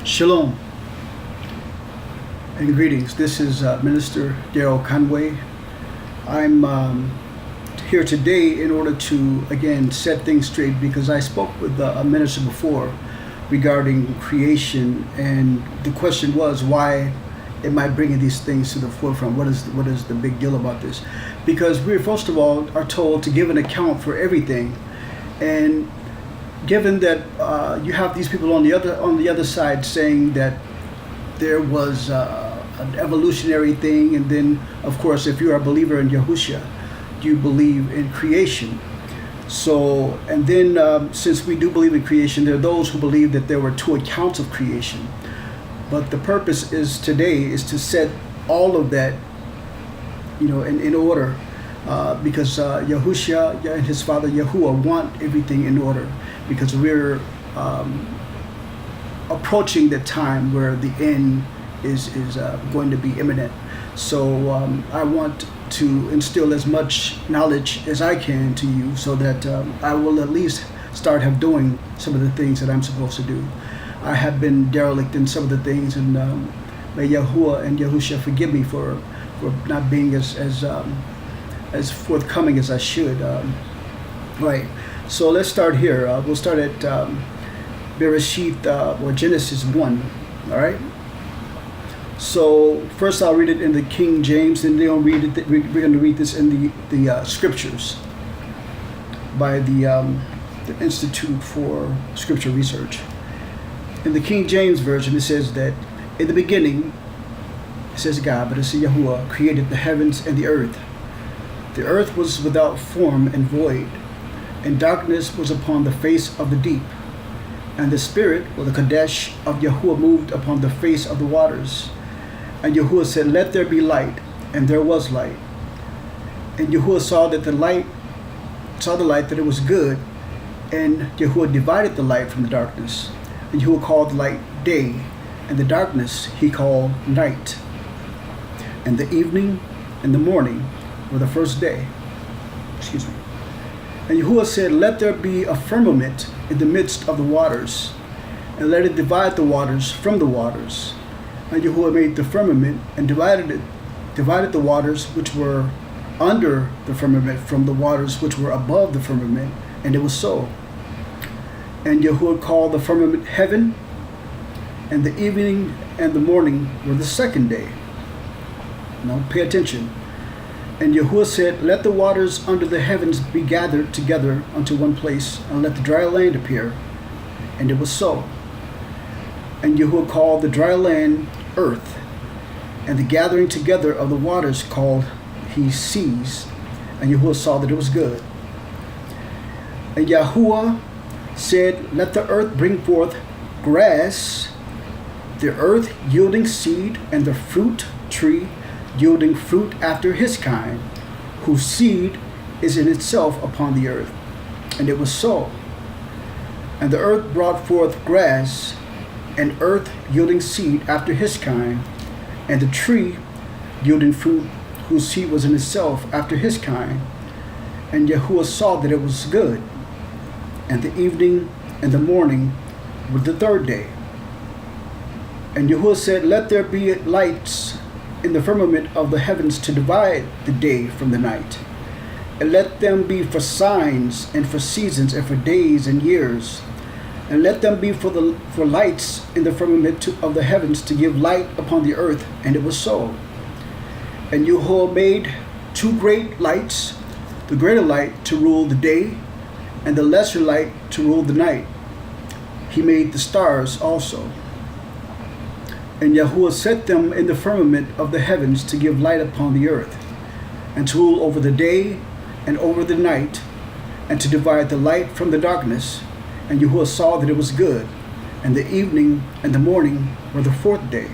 Shalom and greetings. This is Minister Daryl Conway. I'm here today in order to, again, set things straight because I spoke with a minister before regarding creation, and the question was, why am I bringing these things to the forefront? What is the big deal about this? Because we, first of all, are told to give an account for everything, and given that you have these people on the other side saying that there was an evolutionary thing, and then of course if you're a believer in Yahushua, you believe in creation. So, and then since we do believe in creation, there are those who believe that there were two accounts of creation. But the purpose is today is to set all of that, in order, because Yahushua and his father Yahuwah want everything in order, because we're approaching the time where the end is going to be imminent. So I want to instill as much knowledge as I can to you, so that I will at least start doing some of the things that I'm supposed to do. I have been derelict in some of the things, and may Yahuwah and Yahushua forgive me for not being as forthcoming as I should. Right. So let's start here. We'll start at Bereshith, or Genesis 1. All right. So first I'll read it in the King James, and then we're going to read this in the scriptures by the Institute for Scripture Research. In the King James Version, it says that in the beginning, it says God, but it's Yahuwah, created the heavens and the earth. The earth was without form and void, and darkness was upon the face of the deep. And the Spirit, or the Kadesh, of Yahuwah moved upon the face of the waters. And Yahuwah said, "Let there be light," and there was light. And Yahuwah saw the light that it was good, and Yahuwah divided the light from the darkness. And Yahuwah called the light day, and the darkness he called night. And the evening and the morning were the first day. Excuse me. And Yahuwah said, "Let there be a firmament in the midst of the waters, and let it divide the waters from the waters." And Yahuwah made the firmament and divided the waters which were under the firmament from the waters which were above the firmament, and it was so. And Yahuwah called the firmament heaven, and the evening and the morning were the second day. Now pay attention. And Yahuwah said, "Let the waters under the heavens be gathered together unto one place, and let the dry land appear." And it was so. And Yahuwah called the dry land earth, and the gathering together of the waters called he seas. And Yahuwah saw that it was good. And Yahuwah said, "Let the earth bring forth grass, the earth yielding seed, and the fruit tree yielding fruit after his kind, whose seed is in itself upon the earth." And it was so. And the earth brought forth grass, and earth yielding seed after his kind, and the tree yielding fruit, whose seed was in itself after his kind. And Yahuwah saw that it was good. And the evening and the morning were the third day. And Yahuwah said, "Let there be lights in the firmament of the heavens to divide the day from the night, and let them be for signs and for seasons and for days and years, and let them be for lights in the firmament of the heavens to give light upon the earth." And it was so. And Yahuwah made two great lights, the greater light to rule the day, and the lesser light to rule the night. He made the stars also. And Yahuwah set them in the firmament of the heavens to give light upon the earth, and to rule over the day and over the night, and to divide the light from the darkness. And Yahuwah saw that it was good. And the evening and the morning were the fourth day.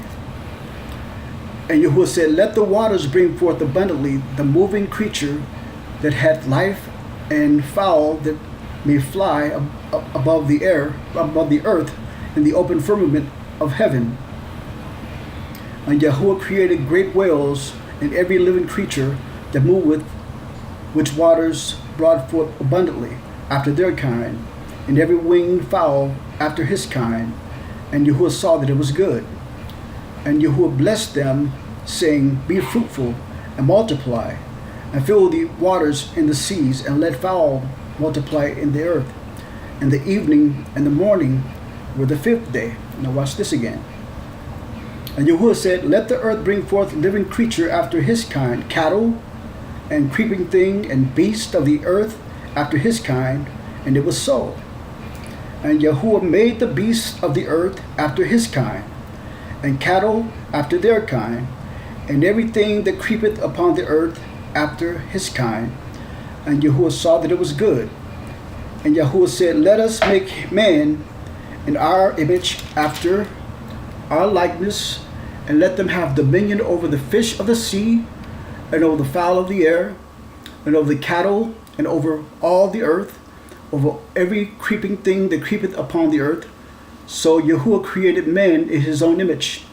And Yahuwah said, "Let the waters bring forth abundantly the moving creature that hath life, and fowl that may fly above the earth, in the open firmament of heaven." And Yahuwah created great whales, and every living creature that moveth, which waters brought forth abundantly after their kind, and every winged fowl after his kind. And Yahuwah saw that it was good. And Yahuwah blessed them, saying, Be fruitful, and multiply, and fill the waters in the seas, and let fowl multiply in the earth. And the evening and the morning were the fifth day. Now watch this again. And Yahuwah said, Let the earth bring forth living creature after his kind, cattle, and creeping thing, and beast of the earth after his kind. And it was so. And Yahuwah made the beasts of the earth after his kind, and cattle after their kind, and everything that creepeth upon the earth after his kind. And Yahuwah saw that it was good. And Yahuwah said, Let us make man in our image after our likeness, and let them have dominion over the fish of the sea, and over the fowl of the air, and over the cattle, and over all the earth, over every creeping thing that creepeth upon the earth. So Yahuwah created man in his own image.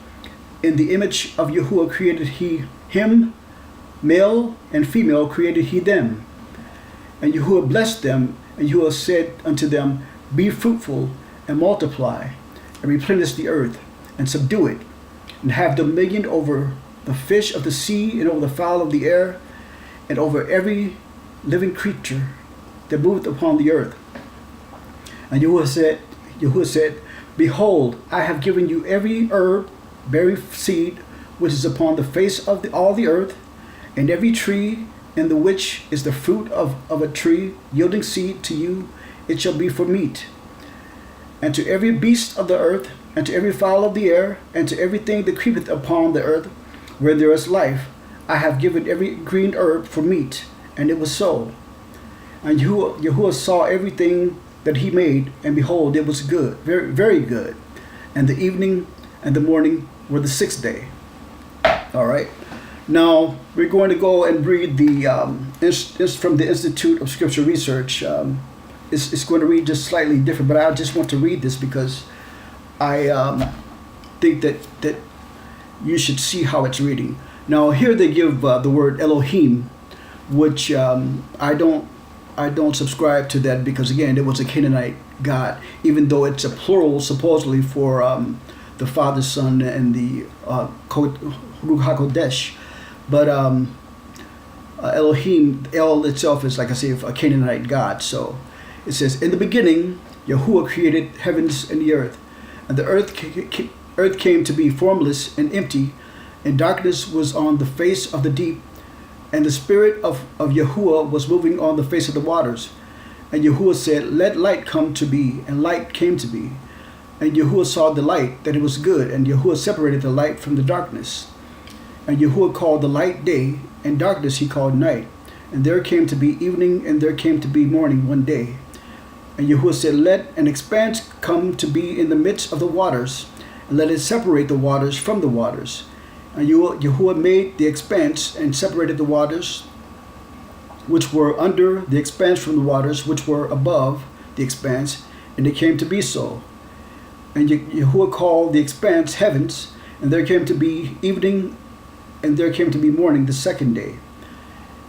In the image of Yahuwah created he him, male and female created he them. And Yahuwah blessed them, and Yahuwah said unto them, Be fruitful, and multiply, and replenish the earth, and subdue it, and have dominion over the fish of the sea, and over the fowl of the air, and over every living creature that moveth upon the earth. And Yahuwah said, Behold, I have given you every herb bearing seed which is upon the face of all the earth, and every tree in the which is the fruit of a tree yielding seed to you, it shall be for meat. And to every beast of the earth, and to every fowl of the air, and to everything that creepeth upon the earth, where there is life, I have given every green herb for meat. And it was so. And Yahuwah saw everything that he made, and behold, it was good, very, very good. And the evening and the morning were the sixth day. All right. Now we're going to go and read it's from the Institute of Scripture Research. It's going to read just slightly different, but I just want to read this because I think that you should see how it's reading. Now here they give the word Elohim, which I don't subscribe to that, because again, it was a Canaanite god, even though it's a plural supposedly for the Father, Son, and the Ruach HaKodesh. But Elohim, El itself is, like I say, a Canaanite god. So it says, In the beginning, Yahuwah created heavens and the earth. And the earth came to be formless and empty, and darkness was on the face of the deep. And the Spirit of Yahuwah was moving on the face of the waters. And Yahuwah said, Let light come to be. And light came to be. And Yahuwah saw the light, that it was good. And Yahuwah separated the light from the darkness. And Yahuwah called the light day, and darkness he called night. And there came to be evening, and there came to be morning one day. And Yahuwah said, Let an expanse come to be in the midst of the waters, and let it separate the waters from the waters. And Yahuwah made the expanse, and separated the waters which were under the expanse from the waters which were above the expanse, and it came to be so. And Yahuwah called the expanse heavens, and there came to be evening, and there came to be morning the second day.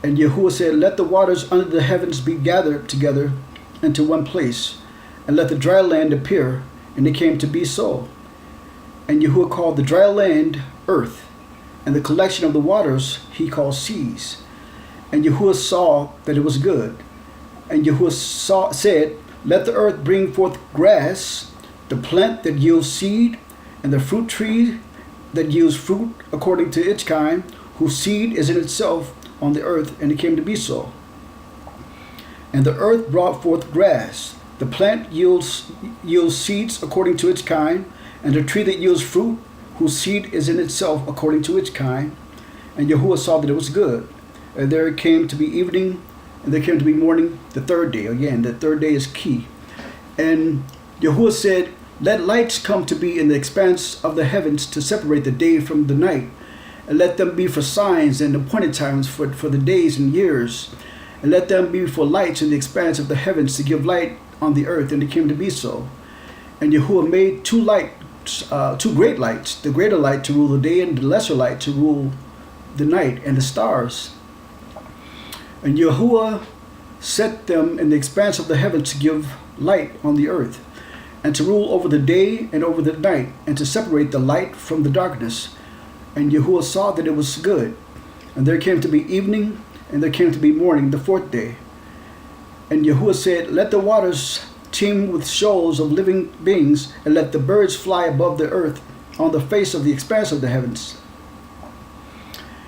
And Yahuwah said, Let the waters under the heavens be gathered together into one place, and let the dry land appear, and it came to be so. And Yahuwah called the dry land earth, and the collection of the waters he called seas. And Yahuwah saw that it was good. And Yahuwah said, Let the earth bring forth grass, the plant that yields seed, and the fruit tree that yields fruit according to its kind, whose seed is in itself on the earth. And it came to be so. And the earth brought forth grass. The plant yields seeds according to its kind, and the tree that yields fruit, whose seed is in itself according to its kind. And Yahuwah saw that it was good. And there came to be evening, and there came to be morning the third day. Again, the third day is key. And Yahuwah said, Let lights come to be in the expanse of the heavens to separate the day from the night, and let them be for signs and appointed times for the days and years, and let them be for lights in the expanse of the heavens to give light on the earth. And it came to be so. And Yahuwah made two great lights, the greater light to rule the day, and the lesser light to rule the night, and the stars. And Yahuwah set them in the expanse of the heavens to give light on the earth. and to rule over the day and over the night, and to separate the light from the darkness. And Yahuwah saw that it was good. And there came to be evening, and there came to be morning, the fourth day. And Yahuwah said, let the waters teem with shoals of living beings, and let the birds fly above the earth on the face of the expanse of the heavens.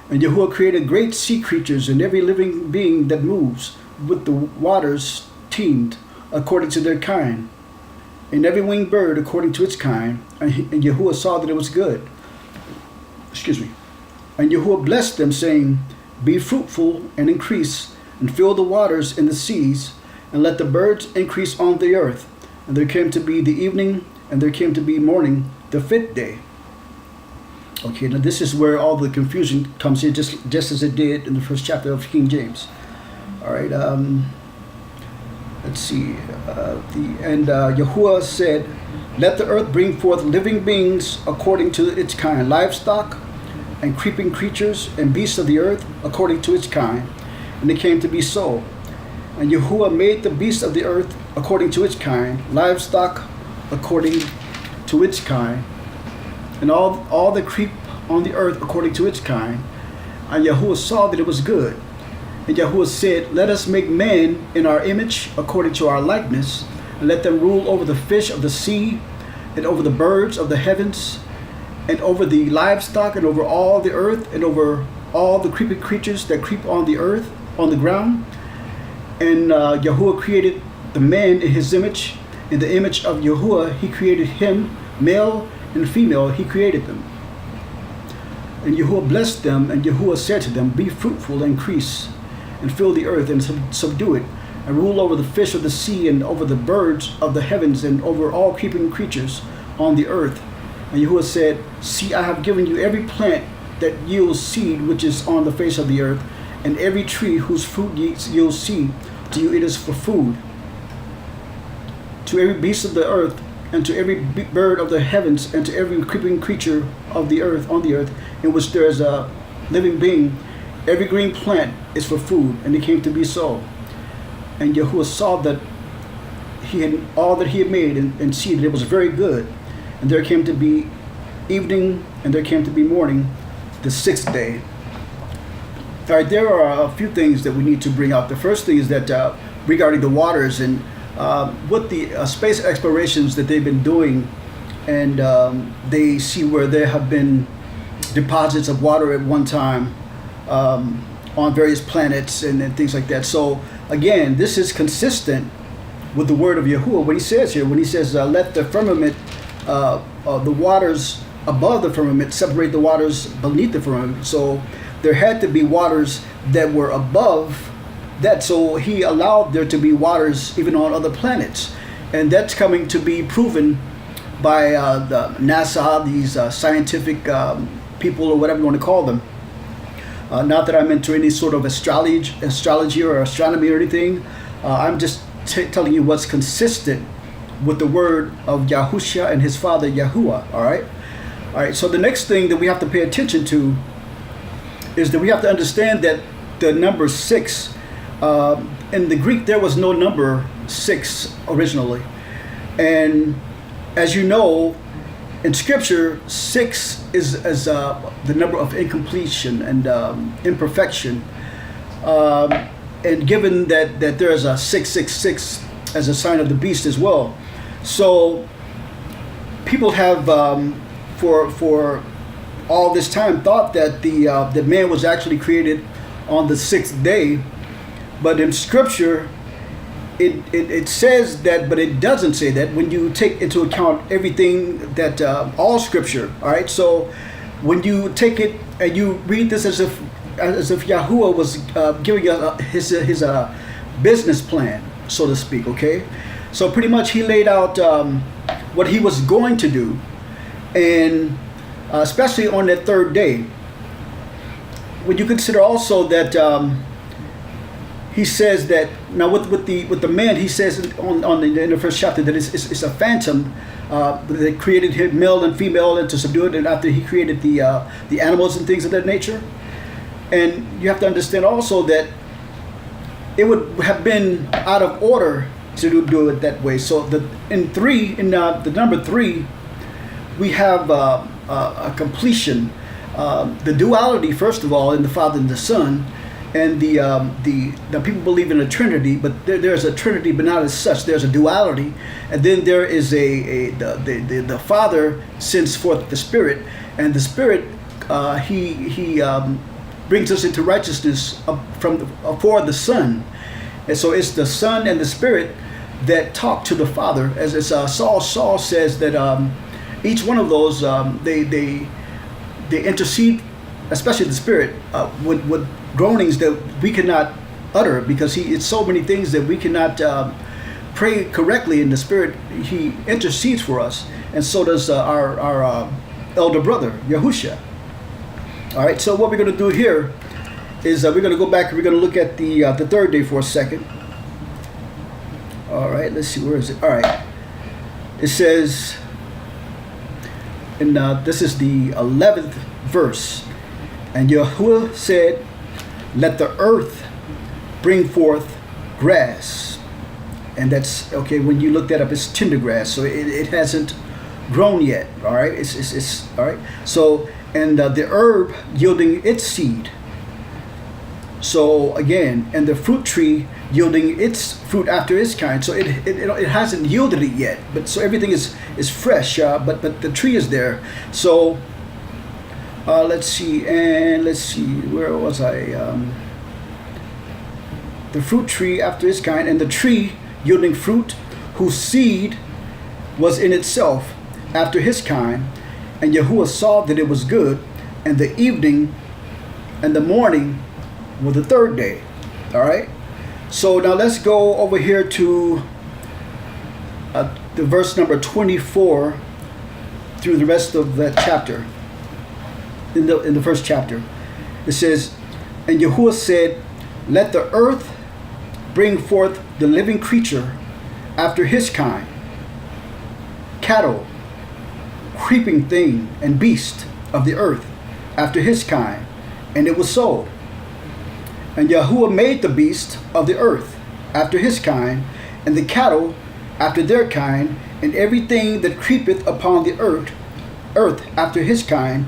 And Yahuwah created great sea creatures, and every living being that moves with the waters teemed according to their kind, and every winged bird according to its kind. And Yahuwah saw that it was good. And Yahuwah blessed them, saying, be fruitful and increase, and fill the waters in the seas, and let the birds increase on the earth. And there came to be the evening, and there came to be morning, the fifth day. Okay, now this is where all the confusion comes in, just as it did in the first chapter of King James. All right, let's see. Yahuwah said, let the earth bring forth living beings according to its kind, livestock and creeping creatures and beasts of the earth according to its kind. And it came to be so. And Yahuwah made the beasts of the earth according to its kind, livestock according to its kind, and all that creep on the earth according to its kind. And Yahuwah saw that it was good. And Yahuwah said, let us make man in our image according to our likeness, and let them rule over the fish of the sea, and over the birds of the heavens, and over the livestock, and over all the earth, and over all the creeping creatures that creep on the earth, on the ground. And Yahuwah created the man in his image. In the image of Yahuwah, he created him, male and female, he created them. And Yahuwah blessed them, and Yahuwah said to them, be fruitful and increase, and fill the earth, and subdue it, and rule over the fish of the sea, and over the birds of the heavens, and over all creeping creatures on the earth. And Yahuwah said, see, I have given you every plant that yields seed which is on the face of the earth, and every tree whose fruit yields seed. To you it is for food. To every beast of the earth, and to every bird of the heavens, and to every creeping creature of the earth, on the earth, in which there is a living being, every green plant is for food. And it came to be so. And Yahuwah saw that he had all that he had made, and see that it was very good. And there came to be evening, and there came to be morning, the sixth day. All right, there are a few things that we need to bring out. The first thing is that regarding the waters and what the space explorations that they've been doing, and they see where there have been deposits of water at one time on various planets and things like that. So again, this is consistent with the word of Yahuwah. What he says here, when he says, let the firmament, the waters above the firmament separate the waters beneath the firmament. So there had to be waters that were above that. So he allowed there to be waters even on other planets. And that's coming to be proven by the NASA, these scientific people, or whatever you want to call them. Not that I'm into any sort of astrology or astronomy or anything. I'm just telling you what's consistent with the word of Yahushua and his father Yahuwah. All right. So the next thing that we have to pay attention to is that we have to understand that the number 6, in the Greek there was no number 6 originally. And as you know, in Scripture, 6 is the number of incompletion and imperfection. And given that there is a 666 as a sign of the beast as well. So people have for all this time thought that the man was actually created on the 6th day, but in Scripture it says that, but it doesn't say that when you take into account everything that all Scripture. All right, so when you take it and you read this as if Yahuwah was giving his business plan, so to speak. Okay, so pretty much he laid out what he was going to do, and especially on that third day. When you consider also that he says that now with the man, he says in the first chapter that it's a phantom that created him male and female and to subdue it, and after he created the animals and things of that nature. And you have to understand also that it would have been out of order do it that way. So in the number 3, we have a completion, the duality first of all in the Father and the Son, and the people believe in a Trinity, but there's a Trinity, but not as such. There's a duality, and then there is the Father sends forth the Spirit, and the Spirit he brings us into righteousness for the Son, and so it's the Son and the Spirit that talk to the Father, as Saul says that each one of those they intercede, especially the Spirit, with groanings that we cannot utter, because it's so many things that we cannot pray correctly in the Spirit. He intercedes for us, and so does our elder brother Yahusha. All right, so what we're going to do here is we're going to go back and we're going to look at the third day for a second. All right, let's see, where is it? All right, it says, and this is the 11th verse, and Yahuwah said, "Let the earth bring forth grass." And that's okay. When you look that up, it's tender grass, so it hasn't grown yet. All right, it's all right. So, and the herb yielding its seed. So again, and the fruit tree yielding its fruit after its kind. So it hasn't yielded it yet, but so everything is fresh. But the tree is there. So let's see, where was I? The fruit tree after its kind, and the tree yielding fruit, whose seed was in itself after his kind. And Yahuwah saw that it was good, and the evening and the morning were the third day. All right. So now let's go over here to the verse number 24 through the rest of that chapter. In the first chapter, it says, "And Yahuwah said, Let the earth bring forth the living creature after his kind, cattle, creeping thing, and beast of the earth after his kind. And it was so. And Yahuwah made the beast of the earth after his kind, and the cattle after their kind, and everything that creepeth upon the earth after his kind.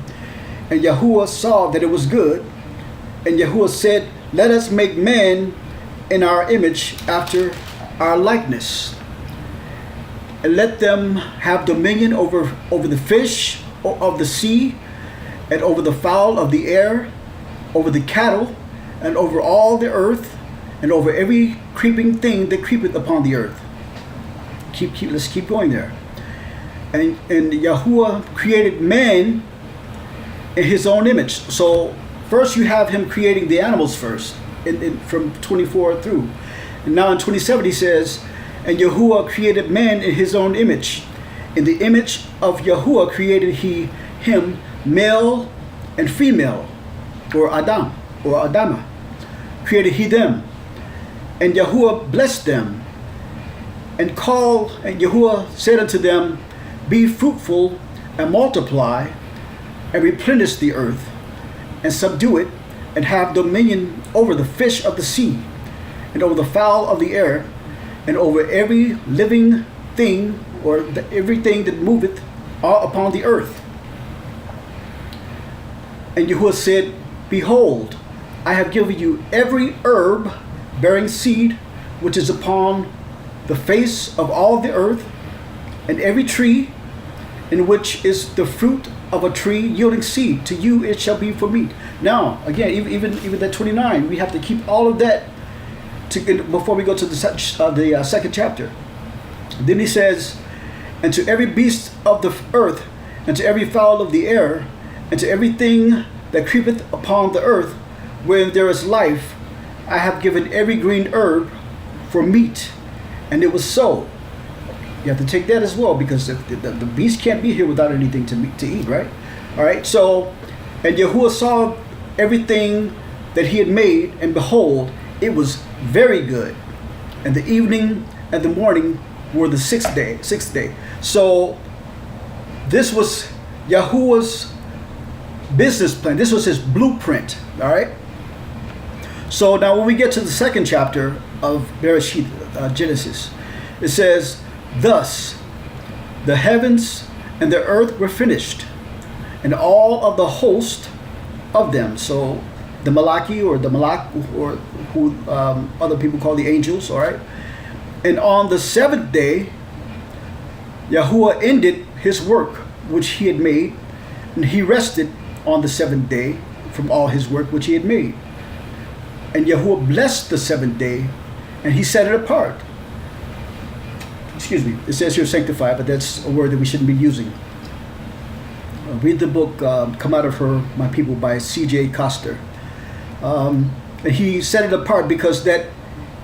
And Yahuwah saw that it was good. And Yahuwah said, Let us make man in our image after our likeness, and let them have dominion over the fish of the sea, and over the fowl of the air, over the cattle, and over all the earth, and over every creeping thing that creepeth upon the earth." Let's keep going there. And Yahuwah created man in his own image. So first you have him creating the animals first, from 24 through. And now in 27 he says, "And Yahuwah created man in his own image. In the image of Yahuwah created he him, male and female," or Adam, or Adama. "Created he them. And Yahuwah blessed them, and Yahuwah said unto them, Be fruitful and multiply, and replenish the earth, and subdue it, and have dominion over the fish of the sea, and over the fowl of the air, and over every living thing, or everything that moveth upon the earth." And Yahuwah said, "Behold, I have given you every herb bearing seed which is upon the face of all the earth, and every tree in which is the fruit of a tree yielding seed. To you it shall be for meat." Now, again, even that 29, we have to keep all of that before we go to the second chapter. Then he says, "And to every beast of the earth, and to every fowl of the air, and to everything that creepeth upon the earth, wherein there is life, I have given every green herb for meat." And it was so. You have to take that as well, because the beast can't be here without anything to eat, right? All right, so, "And Yahuwah saw everything that he had made, and behold, it was very good. And the evening and the morning were the sixth day. So this was Yahuwah's business plan. This was his blueprint, all right? So now when we get to the second chapter of Bereshit, Genesis, It says, "Thus the heavens and the earth were finished, and all of the host of them." So the Malaki, or the Malak, or who other people call the angels, all right? "And on the seventh day, Yahuwah ended his work which he had made, and he rested on the seventh day from all his work which he had made. And Yahuwah blessed the seventh day, and he set it apart." Excuse me, it says here sanctified, but that's a word that we shouldn't be using. Read the book Come Out of Her, My People by C.J. Coster. And he set it apart because that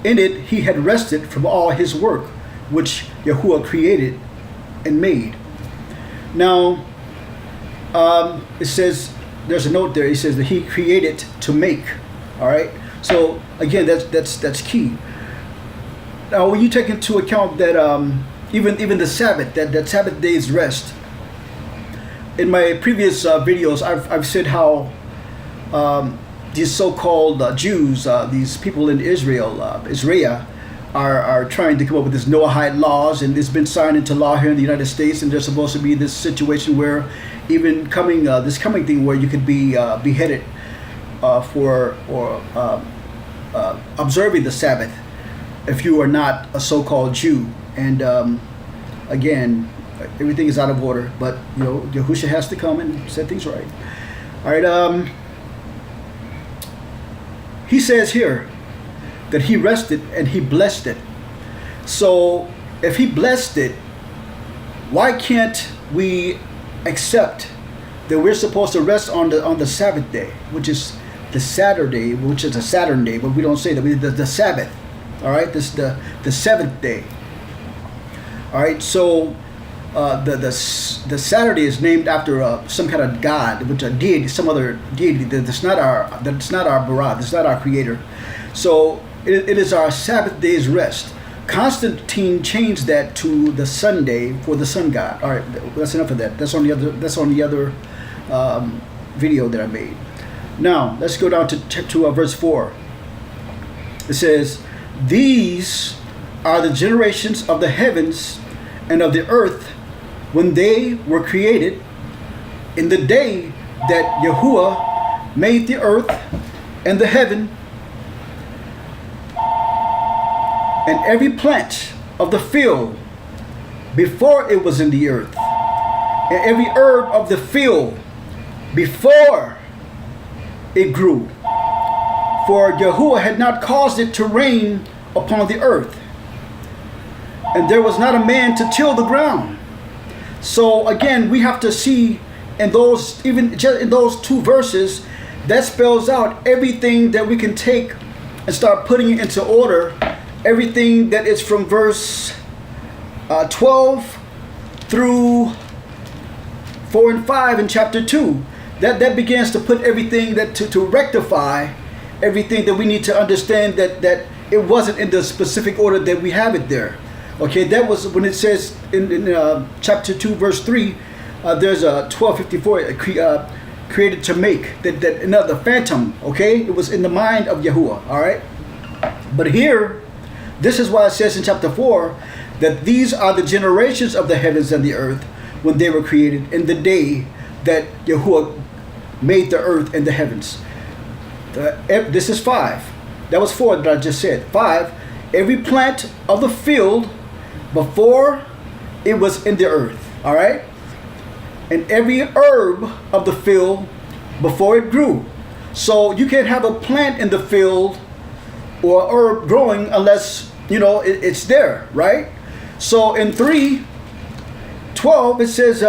in it he had rested from all his work which Yahuwah created and made. Now, it says, there's a note there. He says that he created to make. All right. So again, that's key. Now, when you take into account that even the Sabbath, that Sabbath day's rest. In my previous videos, I've said how these so-called Jews, these people in Israel, are trying to come up with this Noahide laws, and it's been signed into law here in the United States. And there's supposed to be this situation where even this coming thing where you could be beheaded for observing the Sabbath if you are not a so-called Jew. And again, everything is out of order, but Yahushua has to come and set things right. All right. He says here that he rested and he blessed it. So if he blessed it, why can't we accept that we're supposed to rest on the Sabbath day, which is the Saturday, which is a Saturn day, but we don't say that. The Sabbath. All right, this the seventh day. All right, so the Saturday is named after some kind of god, which a deity, some other deity that's not our Bara, that's not our creator. So it is our Sabbath day's rest. Constantine changed that to the Sunday for the sun god. All right, that's enough of that. That's on the other video that I made. Now let's go down to verse 4. It says, "These are the generations of the heavens and of the earth when they were created, in the day that Yahuwah made the earth and the heaven, and every plant of the field before it was in the earth, and every herb of the field before it grew. For Yahuwah had not caused it to rain upon the earth, and there was not a man to till the ground." So again, we have to see in those, even just in those two verses, that spells out everything that we can take and start putting it into order. Everything that is from verse 12 through 4 and 5 in chapter 2. That begins to put everything to rectify everything that we need to understand that it wasn't in the specific order that we have it there. Okay, that was when it says in chapter 2 verse 3, there's a 1254 created to make, that another phantom. Okay, it was in the mind of Yahuwah. All right, but here, this is why it says in chapter 4 that these are the generations of the heavens and the earth when they were created, in the day that Yahuwah made the earth and the heavens. This is 5. That was 4 that I just said. 5, every plant of the field before it was in the earth. All right, and every herb of the field before it grew. So you can't have a plant in the field or herb growing unless it's there, right? So in 3:12 it says,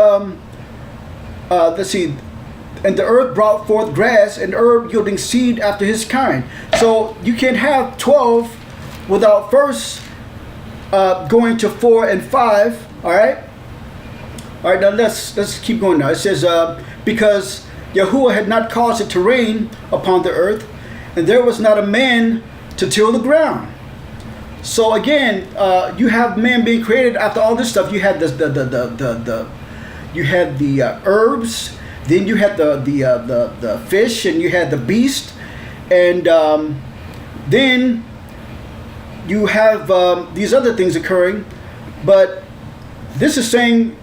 let's see, "And the earth brought forth grass and herb yielding seed after his kind." So you can't have 12 without first going to 4 and 5. All right. All right. Now let's keep going. Now it says, "Because Yahuwah had not caused it to rain upon the earth, and there was not a man to till the ground." So again, you have man being created after all this stuff. You had you had the herbs, then you had the fish, and you had the beast, and then you have these other things occurring. But this is saying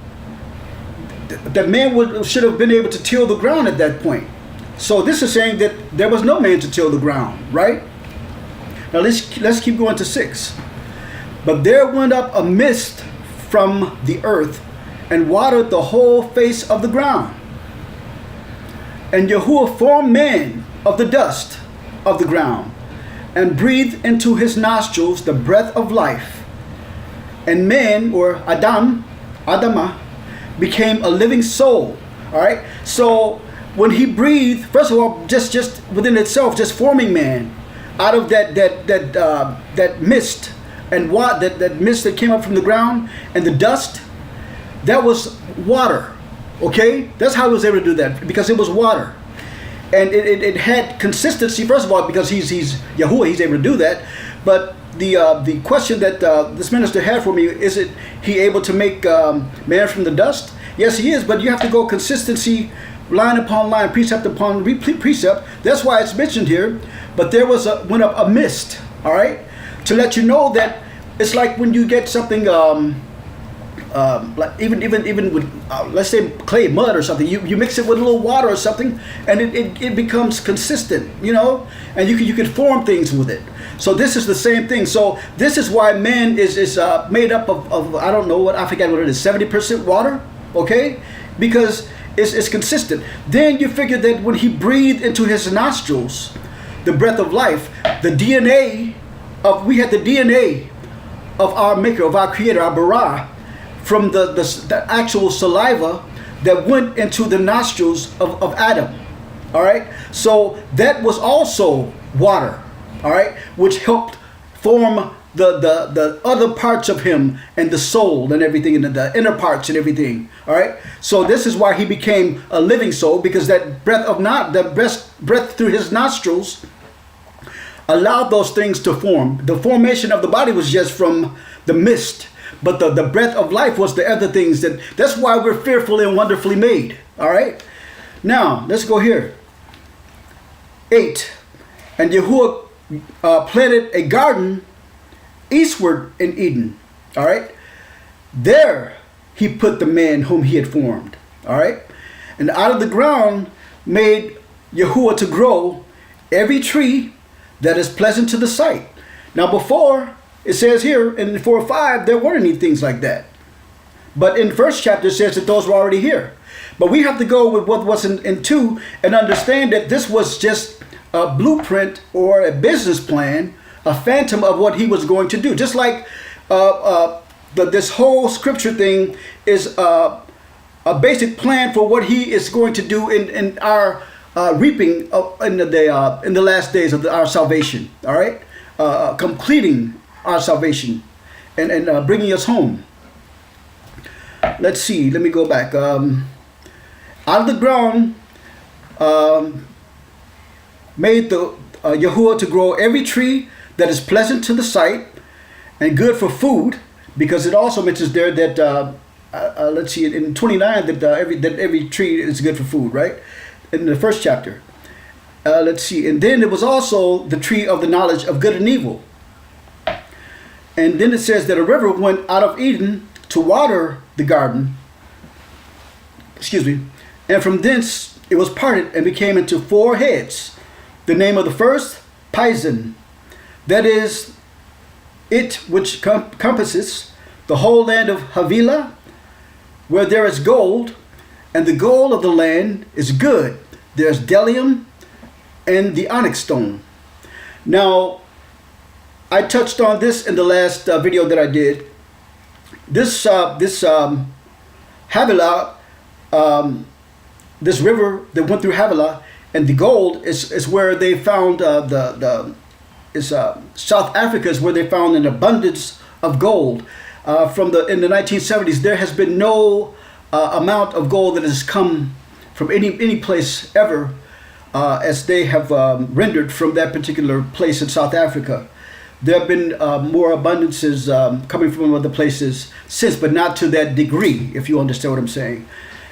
that man should have been able to till the ground at that point. So this is saying that there was no man to till the ground, right? Now let's keep going to 6. But there went up a mist from the earth and watered the whole face of the ground. And Yahuwah formed man of the dust of the ground and breathed into his nostrils the breath of life. And man, or Adamah, became a living soul. All right. So when he breathed, first of all, just within itself, just forming man out of that mist and that mist that came up from the ground and the dust, that was water. Okay, that's how he was able to do that, because it was water, and it had consistency. First of all, because he's Yahuwah, he's able to do that. But the question that this minister had for me is: he able to make man from the dust? Yes, he is. But you have to go consistency, line upon line, precept upon precept. That's why it's mentioned here. But there went up a mist. All right, to let you know that it's like when you get something. Like even with let's say clay, mud or something, you mix it with a little water or something, and it becomes consistent, and you can form things with it. So this is the same thing. So this is why man is made up of I don't know I forget what it is, 70% water, okay, because it's consistent. Then you figure that when he breathed into his nostrils the breath of life, we had the DNA of our maker, of our creator, our bara, from the actual saliva that went into the nostrils of Adam. All right, so that was also water, all right, which helped form the other parts of him and the soul and everything, and the inner parts and everything. All right, so this is why he became a living soul, because that breath through his nostrils allowed those things to form. The formation of the body was just from the mist. But the breath of life was the other things. That's why we're fearfully and wonderfully made. All right. Now let's go here. 8. And Yahuwah planted a garden eastward in Eden. All right. There he put the man whom he had formed. All right. And out of the ground made Yahuwah to grow every tree that is pleasant to the sight. Now before, it says here in 4 or 5, there weren't any things like that. But in the first chapter, it says that those were already here. But we have to go with what was in 2 and understand that this was just a blueprint or a business plan, a phantom of what he was going to do. Just like this whole scripture thing is a basic plan for what he is going to do in our reaping in the last days of our salvation. All right, completing our salvation and bringing us home. Let's see. Let me go back. Out of the ground made the Yahuwah to grow every tree that is pleasant to the sight and good for food, because it also mentions there that let's see, in 29 that every tree is good for food, right? In the first chapter. Let's see. And then it was also the tree of the knowledge of good and evil. And then it says that a river went out of Eden to water the garden. Excuse me. And from thence it was parted and became into 4 heads. The name of the first, Pison. That is it which compasses the whole land of Havilah, where there is gold, and the gold of the land is good. There's bdellium and the onyx stone. Now, I touched on this in the last video that I did. This Havilah, this river that went through Havilah, and the gold is where they found South Africa is where they found an abundance of gold. In the 1970s, there has been no amount of gold that has come from any place ever as they have rendered from that particular place in South Africa. There have been more abundances coming from other places since, but not to that degree, if you understand what I'm saying.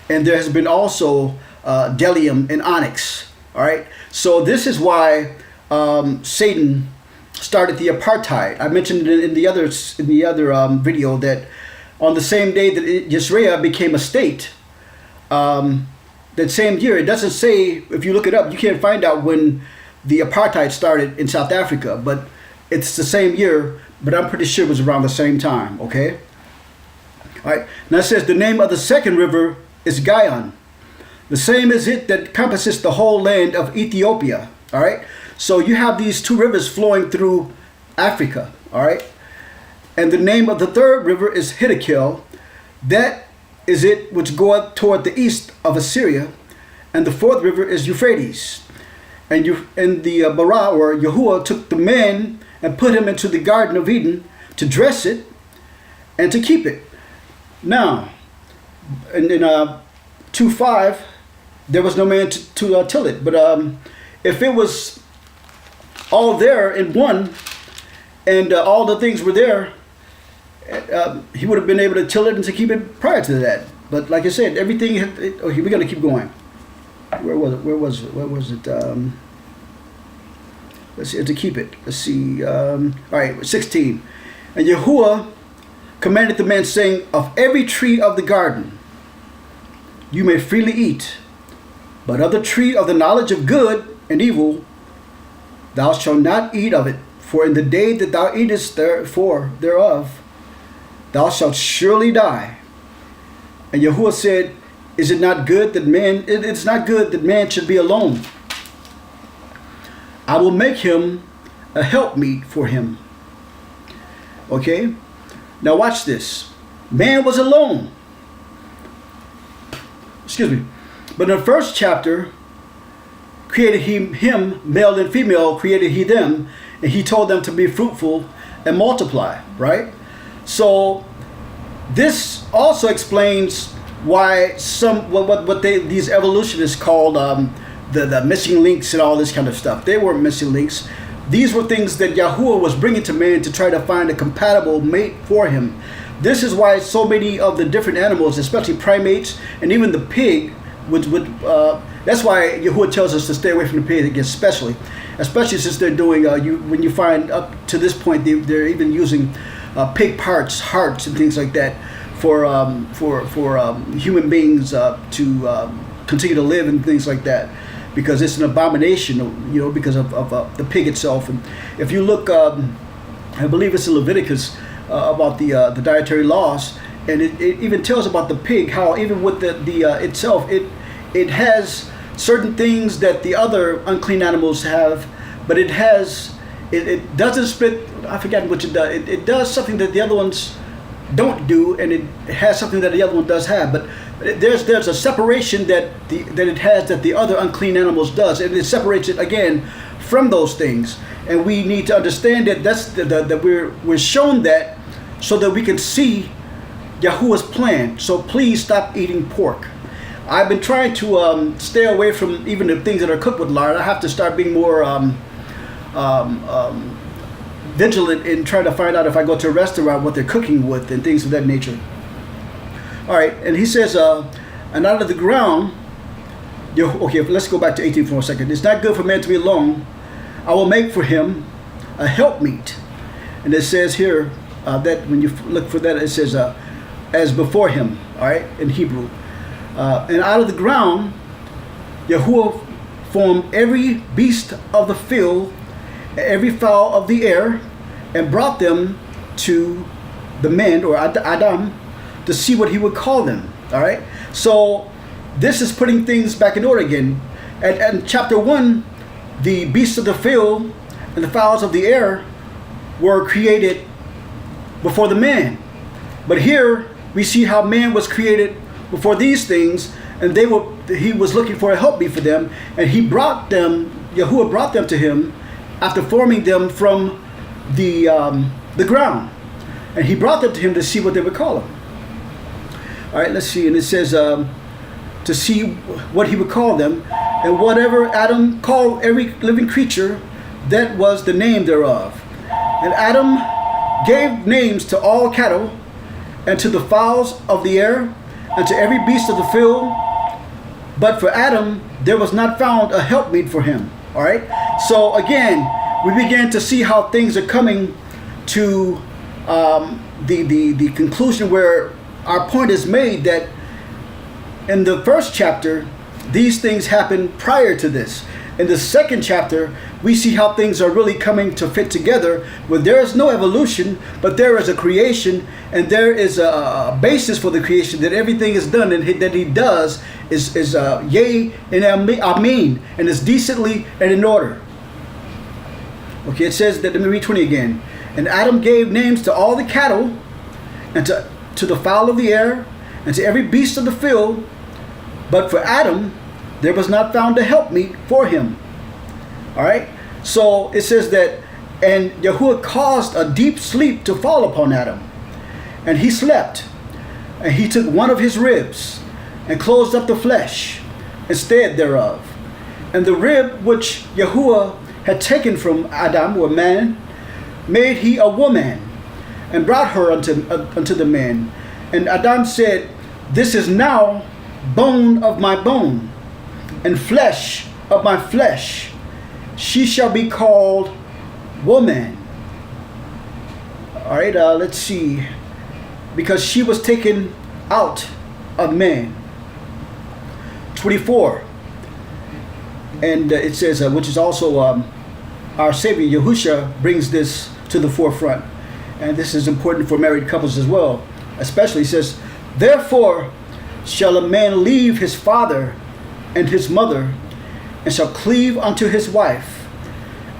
And there has been also bdellium and onyx. All right. So this is why Satan started the apartheid. I mentioned it in the other video that on the same day that Israel became a state. That same year, it doesn't say, if you look it up, you can't find out when the apartheid started in South Africa, but it's the same year, but I'm pretty sure it was around the same time, okay? All right, now it says the name of the second river is Gihon. The same is it that encompasses the whole land of Ethiopia, all right? So you have these two rivers flowing through Africa, all right? And the name of the third river is Hiddekel. That is it which goeth toward the east of Assyria. And the fourth river is Euphrates. And the Bara, or Yahuwah, took the man and put him into the Garden of Eden to dress it and to keep it. Now, in 2:5, there was no man to till it. But if it was all there in one, and all the things were there, he would have been able to till it and to keep it prior to that. But like I said, everything. Okay, we're gonna keep going. Where was it? Let's see. To keep it. Let's see. All right, 16. And Yahuwah commanded the man, saying, "Of every tree of the garden you may freely eat, but of the tree of the knowledge of good and evil thou shalt not eat of it. For in the day that thou eatest thereof, thou shalt surely die." And Yahuwah said, "Is it not good that man? It's not good that man should be alone. I will make him a helpmeet for him." Okay, now watch this. Man was alone. Excuse me. But in the first chapter, created him, male and female, created he them, and he told them to be fruitful and multiply, right? So this also explains why these evolutionists called the missing links and all this kind of stuff. They weren't missing links. These were things that Yahuwah was bringing to man to try to find a compatible mate for him. This is why so many of the different animals, especially primates and even the pig, that's why Yahuwah tells us to stay away from the pig, especially since they're doing when you find up to this point they're even using pig parts, hearts, and things like that for human beings to continue to live and things like that, because it's an abomination, because of the pig itself. And if you look, I believe it's in Leviticus about the dietary laws, and it even tells about the pig, how even with the itself, it has certain things that the other unclean animals have, but it doesn't split. I forget what it does. It does something that the other ones don't do, and it has something that the other one does have. But there's a separation that it has that the other unclean animals does, and it separates it again from those things. And we need to understand that we're shown that so that we can see Yahuwah's plan. So please stop eating pork. I've been trying to stay away from even the things that are cooked with lard. I have to start being more vigilant in trying to find out if I go to a restaurant what they're cooking with and things of that nature. All right, and he says, and out of the ground, okay, let's go back to 18 for a second. It's not good for man to be alone. I will make for him a helpmeet. And it says here that when you look for that, it says as before him, all right, in Hebrew. And out of the ground, Yahuwah formed every beast of the field, every fowl of the air, and brought them to the man, or Adam, to see what he would call them. All right. So this is putting things back in order again. And chapter 1, the beasts of the field and the fowls of the air were created before the man. But here we see how man was created before these things, and he was looking for a helpmeet for them, and Yahuwah brought them to him after forming them from the ground, and he brought them to him to see what they would call him. All right, let's see, and it says to see what he would call them, and whatever Adam called every living creature, that was the name thereof. And Adam gave names to all cattle, and to the fowls of the air, and to every beast of the field. But for Adam there was not found a helpmeet for him. All right. So again, we began to see how things are coming to the conclusion where our point is made that in the first chapter, these things happened prior to this. In the second chapter, we see how things are really coming to fit together, where there is no evolution, but there is a creation, and there is a basis for the creation, that everything is done, and that he does is yea and amen, and is decently and in order. Okay, it says that, let me read 20 again. And Adam gave names to all the cattle, and to the fowl of the air, and to every beast of the field. But for Adam, there was not found a helpmeet for him. All right. So it says that, and Yahuwah caused a deep sleep to fall upon Adam, and he slept, and he took one of his ribs, and closed up the flesh instead thereof. And the rib which Yahuwah had taken from Adam, or man, made he a woman, and brought her unto the man. And Adam said, this is now bone of my bone, and flesh of my flesh. She shall be called woman. All right, let's see. Because she was taken out of man. 24. And it says, which is also our Savior, Yahusha, brings this to the forefront. And this is important for married couples as well. Especially, it says, therefore shall a man leave his father and his mother, and shall cleave unto his wife,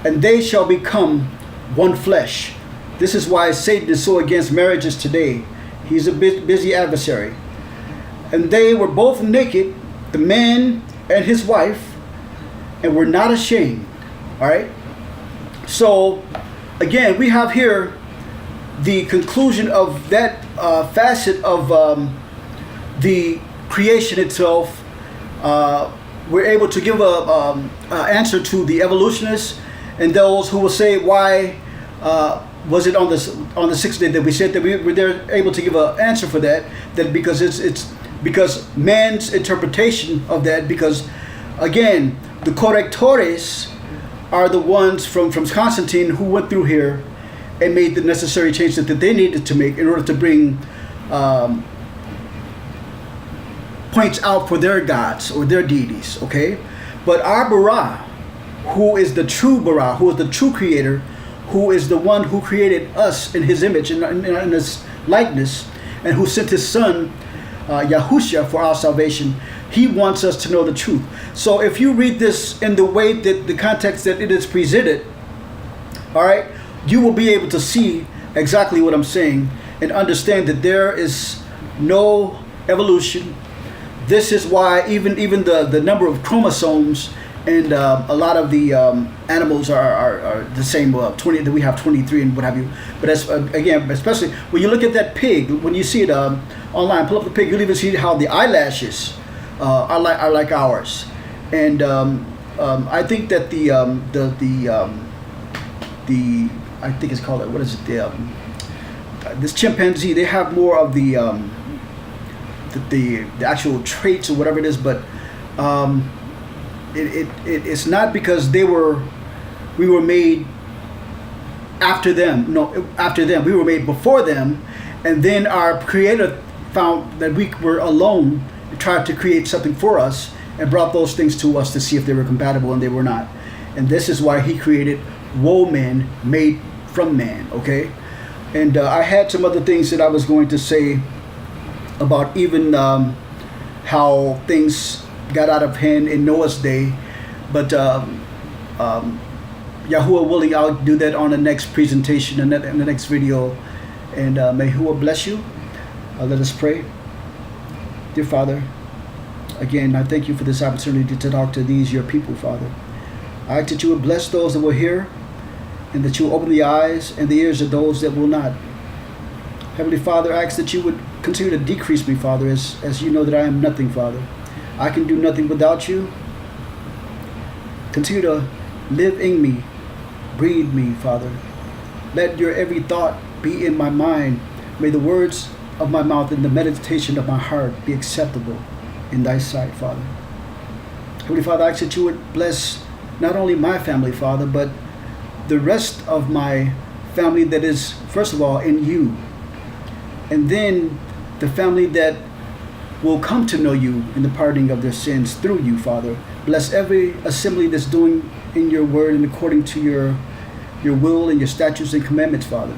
and they shall become one flesh. This is why Satan is so against marriages today. He's a busy adversary. And they were both naked, the man and his wife, and were not ashamed. All right. So again, we have here the conclusion of that facet of the creation itself. We're able to give a answer to the evolutionists and those who will say, why was it on the sixth day that we said that we were there able to give an answer for that? That because it's because man's interpretation of that. Because again, the correctores are the ones from Constantine who went through here and made the necessary changes that they needed to make in order to bring points out for their gods or their deities, okay? But our Bara, who is the true Bara, who is the true creator, who is the one who created us in his image and in his likeness, and who sent his son, Yahusha, for our salvation, he wants us to know the truth. So if you read this in the way that the context that it is presented, all right, you will be able to see exactly what I'm saying and understand that there is no evolution. This is why even the number of chromosomes and a lot of the animals are the same. 20 that we have 23 and what have you. But that's again, especially when you look at that pig, when you see it online, pull up the pig, you'll even see how the eyelashes are like ours. And I think that the I think it's called, what is it? This chimpanzee, they have more of the actual traits or whatever it is, but it's not because we were made after them. No, after them. We were made before them, and then our Creator found that we were alone and tried to create something for us and brought those things to us to see if they were compatible, and they were not. And this is why He created woman made from man. Okay, and I had some other things that I was going to say about even how things got out of hand in Noah's day, but Yahuwah willing, I'll do that on the next presentation and in the next video. And may Yahuwah bless you. Let us pray. Dear Father, again, I thank you for this opportunity to talk to these your people, Father. I ask that you would bless those that will hear, and that you will open the eyes and the ears of those that will not. Heavenly Father, I ask that you would continue to decrease me, Father, as you know that I am nothing, Father. I can do nothing without you. Continue to live in me, breathe me, Father. Let your every thought be in my mind. May the words of my mouth and the meditation of my heart be acceptable in thy sight, Father. Heavenly Father, I ask that you would bless not only my family, Father, but the rest of my family that is, first of all, in you. And then the family that will come to know you in the pardoning of their sins through you, Father. Bless every assembly that's doing in your word and according to your will and your statutes and commandments, Father.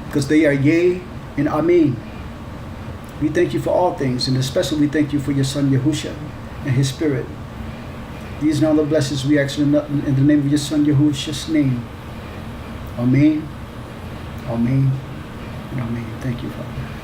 Because they are yea and amen. We thank you for all things, and especially we thank you for your Son, Yahusha, and his Spirit. These and all the blessings we ask in the name of your Son, Yahusha's name. Amen. Amen. And amen. Thank you, Father.